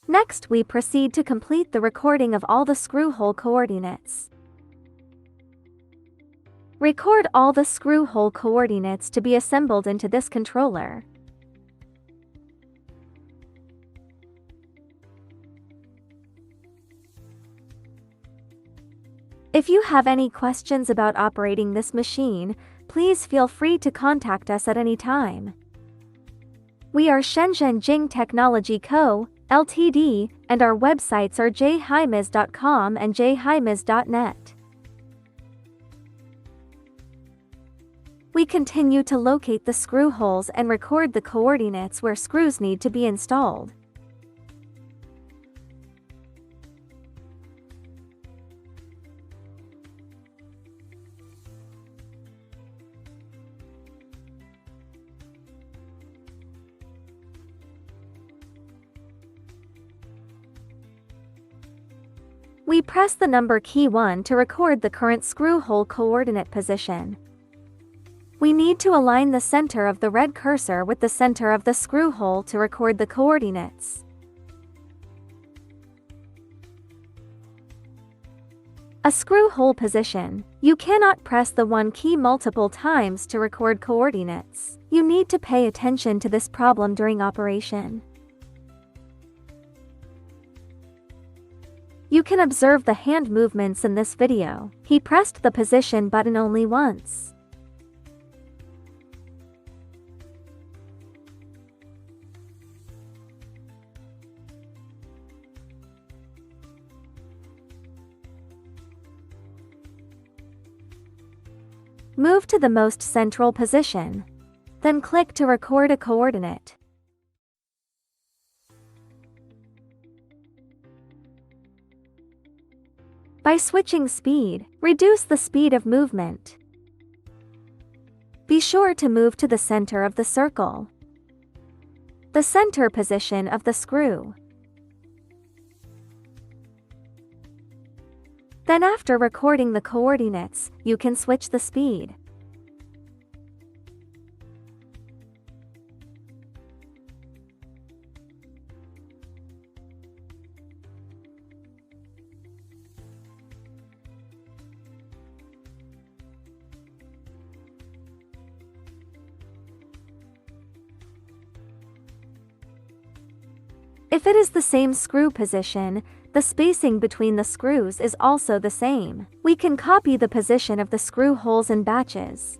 Next, we proceed to complete the recording of all the screw hole coordinates. Record all the screw hole coordinates to be assembled into this controller. If you have any questions about operating this machine, please feel free to contact us at any time. We are Shenzhen Jing Technology Co., Ltd., and our websites are jhims.com and jhims.net. We continue to locate the screw holes and record the coordinates where screws need to be installed. We press the number key 1 to record the current screw hole coordinate position. We need to align the center of the red cursor with the center of the screw hole to record the coordinates. A screw hole position. You cannot press the 1 key multiple times to record coordinates. You need to pay attention to this problem during operation. You can observe the hand movements in this video. He pressed the position button only once. Move to the most central position. Then click to record a coordinate. By switching speed, reduce the speed of movement. Be sure to move to the center of the circle, the center position of the screw. Then after recording the coordinates, you can switch the speed. If it is the same screw position, the spacing between the screws is also the same. We can copy the position of the screw holes in batches.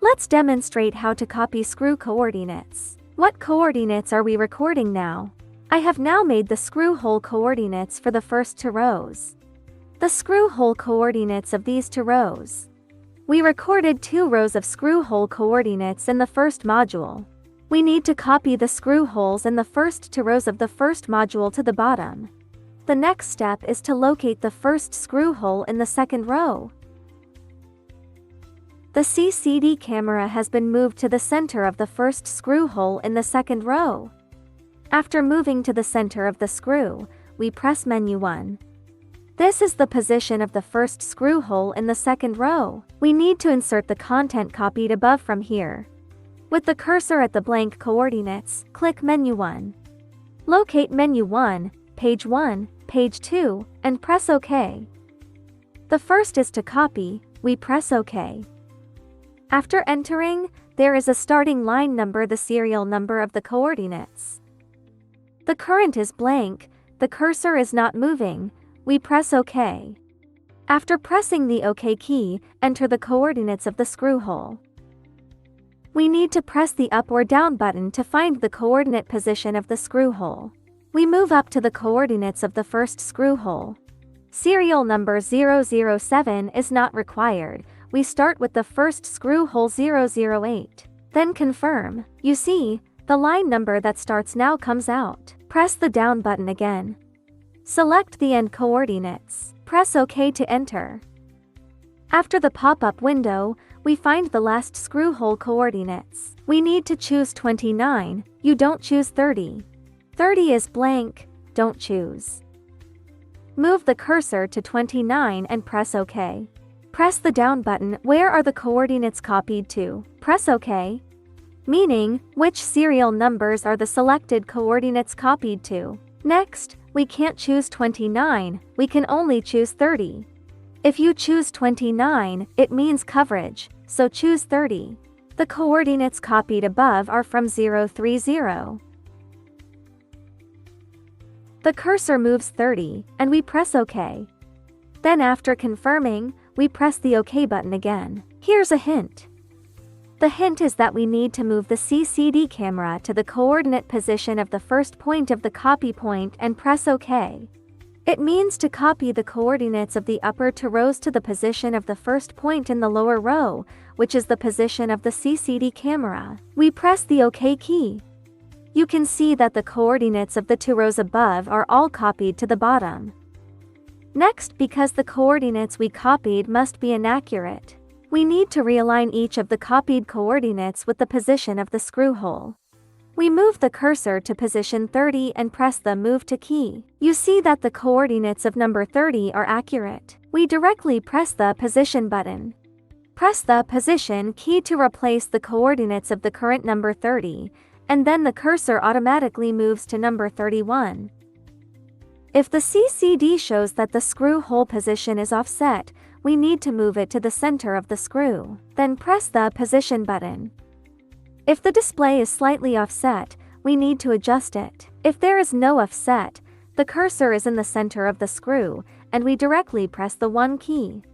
Let's demonstrate how to copy screw coordinates. What coordinates are we recording now? I have now made the screw hole coordinates for the first 2 rows. The screw hole coordinates of these 2 rows. We recorded 2 rows of screw hole coordinates in the first module. We need to copy the screw holes in the first 2 rows of the first module to the bottom. The next step is to locate the first screw hole in the second row. The CCD camera has been moved to the center of the first screw hole in the second row. After moving to the center of the screw, we press menu 1. This is the position of the first screw hole in the second row. We need to insert the content copied above from here. With the cursor at the blank coordinates, click menu 1. Locate menu 1, page 1, page 2, and press OK. The first is to copy, we press OK. After entering, there is a starting line number, the serial number of the coordinates. The current is blank, the cursor is not moving, we press OK. After pressing the OK key, enter the coordinates of the screw hole. We need to press the up or down button to find the coordinate position of the screw hole. We move up to the coordinates of the first screw hole. Serial number 007 is not required. We start with the first screw hole 008. Then confirm. You see, the line number that starts now comes out. Press the down button again. Select the end coordinates. Press OK to enter. After the pop-up window, we find the last screw hole coordinates. We need to choose 29, you don't choose 30. 30 is blank, don't choose. Move the cursor to 29 and press OK. Press the down button. Where are the coordinates copied to? Press OK. Meaning, which serial numbers are the selected coordinates copied to? Next, we can't choose 29, we can only choose 30. If you choose 29, it means coverage, so choose 30. The coordinates copied above are from 0, 3, 0. The cursor moves 30, and we press OK. Then after confirming, we press the OK button again. Here's a hint. The hint is that we need to move the CCD camera to the coordinate position of the first point of the copy point and press OK. It means to copy the coordinates of the upper two rows to the position of the first point in the lower row, which is the position of the CCD camera. We press the OK key. You can see that the coordinates of the two rows above are all copied to the bottom. Next, because the coordinates we copied must be inaccurate, we need to realign each of the copied coordinates with the position of the screw hole. We move the cursor to position 30 and press the Move to key. You see that the coordinates of number 30 are accurate. We directly press the Position button. Press the Position key to replace the coordinates of the current number 30, and then the cursor automatically moves to number 31. If the CCD shows that the screw hole position is offset, we need to move it to the center of the screw. Then press the Position button. If the display is slightly offset, we need to adjust it. If there is no offset, the cursor is in the center of the screw, and we directly press the 1 key.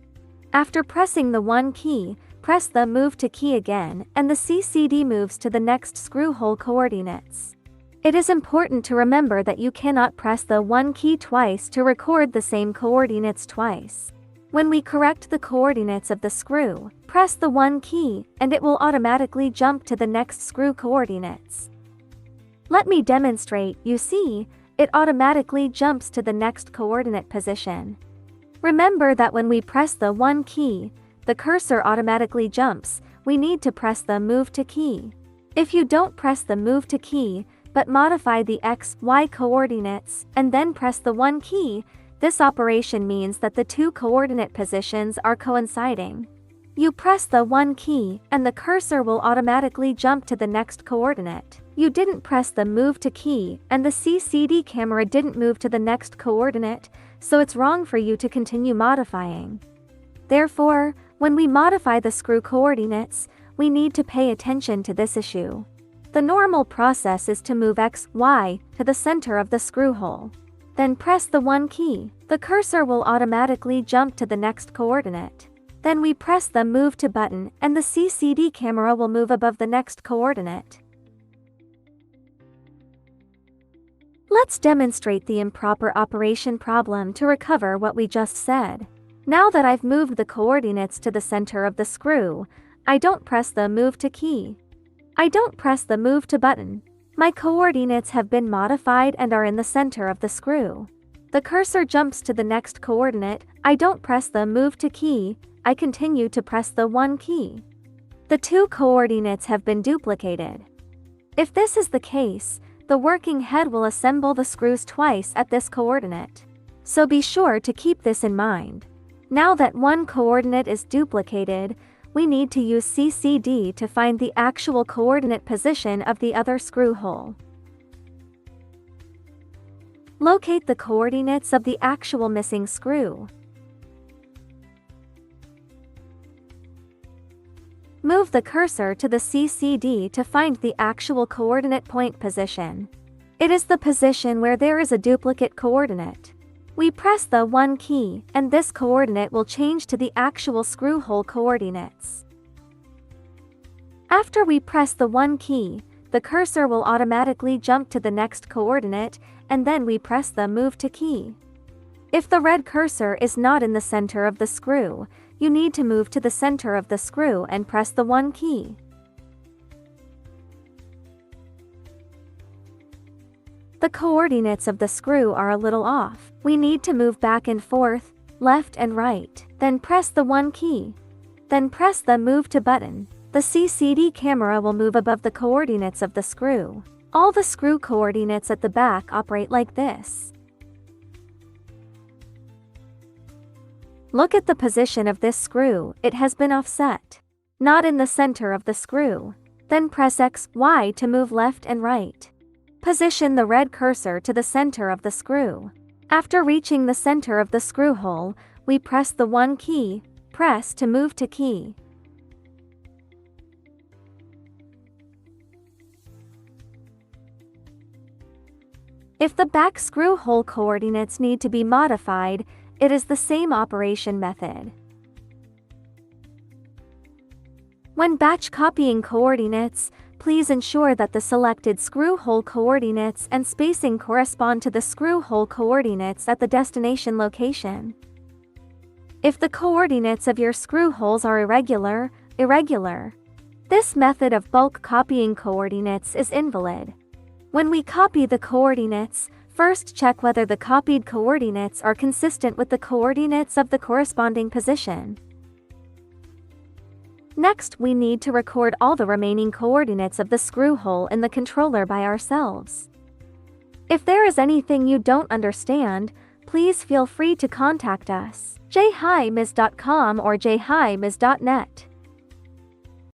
After pressing the 1 key, press the Move to key again, and the CCD moves to the next screw hole coordinates. It is important to remember that you cannot press the 1 key twice to record the same coordinates twice. When we correct the coordinates of the screw, press the 1 key, and it will automatically jump to the next screw coordinates. Let me demonstrate. You see, it automatically jumps to the next coordinate position. Remember that when we press the 1 key, the cursor automatically jumps. We need to press the Move to key. If you don't press the Move to key, but modify the X, Y coordinates, and then press the 1 key, this operation means that the two coordinate positions are coinciding. You press the 1 key, and the cursor will automatically jump to the next coordinate. You didn't press the Move to key, and the CCD camera didn't move to the next coordinate, so it's wrong for you to continue modifying. Therefore, when we modify the screw coordinates, we need to pay attention to this issue. The normal process is to move X, Y to the center of the screw hole. Then press the 1 key. The cursor will automatically jump to the next coordinate. Then we press the Move to button, and the CCD camera will move above the next coordinate. Let's demonstrate the improper operation problem to recover what we just said. Now that I've moved the coordinates to the center of the screw, I don't press the Move to key. I don't press the Move to button. My coordinates have been modified and are in the center of the screw. The cursor jumps to the next coordinate. I don't press the Move to key. I continue to press the 1 key. The two coordinates have been duplicated. If this is the case, the working head will assemble the screws twice at this coordinate. So be sure to keep this in mind. Now that one coordinate is duplicated, we need to use CCD to find the actual coordinate position of the other screw hole. Locate the coordinates of the actual missing screw. Move the cursor to the CCD to find the actual coordinate point position. It is the position where there is a duplicate coordinate. We press the 1 key, and this coordinate will change to the actual screw hole coordinates. After we press the 1 key, the cursor will automatically jump to the next coordinate, and then we press the Move to key. If the red cursor is not in the center of the screw, you need to move to the center of the screw and press the 1 key. The coordinates of the screw are a little off. We need to move back and forth, left and right. Then press the 1 key. Then press the Move to button. The CCD camera will move above the coordinates of the screw. All the screw coordinates at the back operate like this. Look at the position of this screw. It has been offset. Not in the center of the screw. Then press X, Y to move left and right. Position the red cursor to the center of the screw. After reaching the center of the screw hole, we press the 1 key, press to move to key. If the back screw hole coordinates need to be modified, it is the same operation method. When batch copying coordinates, please ensure that the selected screw hole coordinates and spacing correspond to the screw hole coordinates at the destination location. If the coordinates of your screw holes are irregular, this method of bulk copying coordinates is invalid. When we copy the coordinates, first check whether the copied coordinates are consistent with the coordinates of the corresponding position. Next, we need to record all the remaining coordinates of the screw hole in the controller by ourselves. If there is anything you don't understand, please feel free to contact us, jhims.com or jhims.net.